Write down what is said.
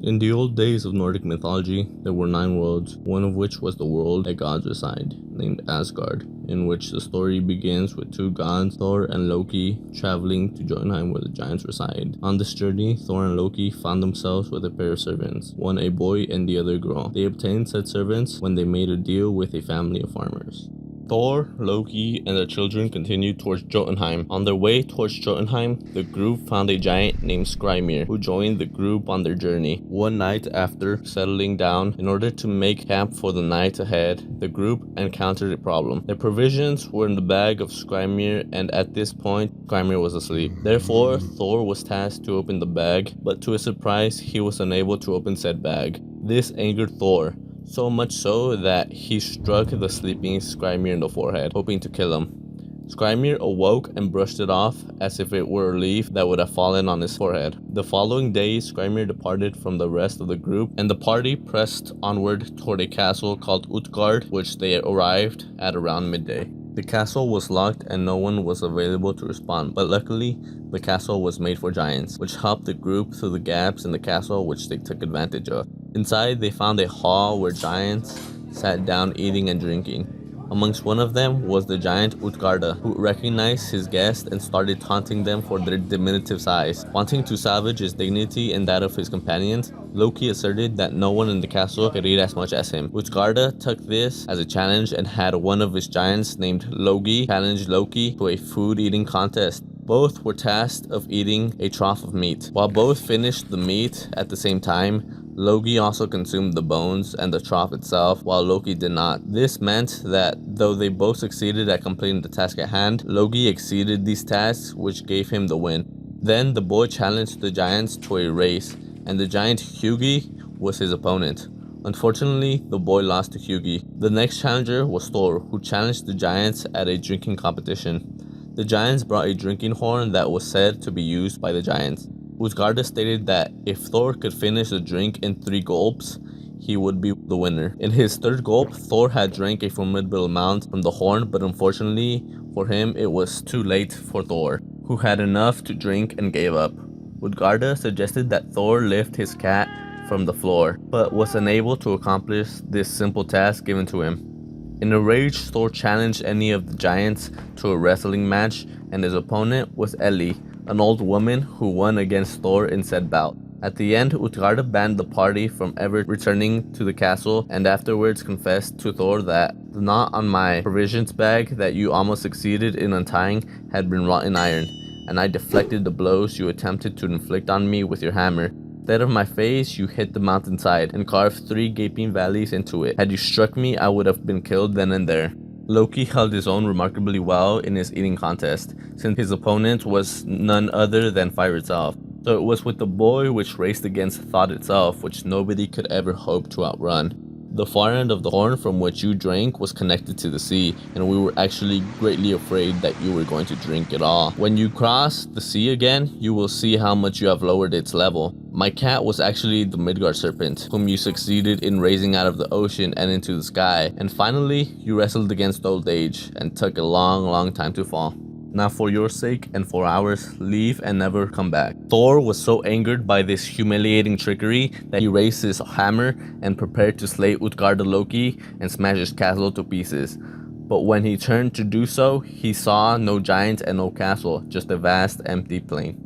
In the old days of Nordic mythology, there were 9 worlds, one of which was the world that gods reside, named Asgard, in which the story begins with 2 gods, Thor and Loki, traveling to Jotunheim where the giants reside. On this journey, Thor and Loki found themselves with a pair of servants, one a boy and the other girl. They obtained said servants when they made a deal with a family of farmers. Thor, Loki, and their children continued towards Jotunheim. On their way towards Jotunheim, the group found a giant named Skrymir, who joined the group on their journey. One night after settling down, in order to make camp for the night ahead, the group encountered a problem. Their provisions were in the bag of Skrymir, and at this point, Skrymir was asleep. Therefore, Thor was tasked to open the bag, but to his surprise, he was unable to open said bag. This angered Thor, so much so that he struck the sleeping Skrymir in the forehead, hoping to kill him. Skrymir awoke and brushed it off as if it were a leaf that would have fallen on his forehead. The following day, Skrymir departed from the rest of the group, and the party pressed onward toward a castle called Utgard, which they arrived at around midday. The castle was locked and no one was available to respond, but luckily, the castle was made for giants, which helped the group through the gaps in the castle which they took advantage of. Inside, they found a hall where giants sat down eating and drinking. Amongst one of them was the giant Utgarda, who recognized his guest and started taunting them for their diminutive size. Wanting to salvage his dignity and that of his companions, Loki asserted that no one in the castle could eat as much as him. Utgarda took this as a challenge and had one of his giants named Logi challenge Loki to a food-eating contest. Both were tasked of eating a trough of meat. While both finished the meat at the same time, Loki also consumed the bones and the trough itself, while Loki did not. This meant that though they both succeeded at completing the task at hand, Loki exceeded these tasks, which gave him the win. Then the boy challenged the giants to a race, and the giant Hugi was his opponent. Unfortunately, the boy lost to Hugi. The next challenger was Thor, who challenged the giants at a drinking competition. The giants brought a drinking horn that was said to be used by the giants. Utgarda stated that if Thor could finish the drink in 3 gulps, he would be the winner. In his 3rd gulp, Thor had drank a formidable amount from the horn, but unfortunately for him, it was too late for Thor, who had enough to drink and gave up. Utgarda suggested that Thor lift his cat from the floor, but was unable to accomplish this simple task given to him. In a rage, Thor challenged any of the giants to a wrestling match, and his opponent was Ellie, an old woman who won against Thor in said bout. At the end, Utgarda banned the party from ever returning to the castle, and afterwards confessed to Thor that the knot on my provisions bag that you almost succeeded in untying had been wrought in iron, and I deflected the blows you attempted to inflict on me with your hammer. Instead of my face, you hit the mountainside and carved 3 gaping valleys into it. Had you struck me, I would have been killed then and there. Loki held his own remarkably well in his eating contest, since his opponent was none other than fire itself. So it was with the boy which raced against thought itself, which nobody could ever hope to outrun. The far end of the horn from which you drank was connected to the sea, and we were actually greatly afraid that you were going to drink it all. When you cross the sea again, you will see how much you have lowered its level. My cat was actually the Midgard serpent, whom you succeeded in raising out of the ocean and into the sky. And finally, you wrestled against old age, and took a long time to fall. Now for your sake and for ours, leave and never come back. Thor was so angered by this humiliating trickery that he raised his hammer and prepared to slay Utgarda Loki and smash his castle to pieces. But when he turned to do so, he saw no giant and no castle, just a vast empty plain.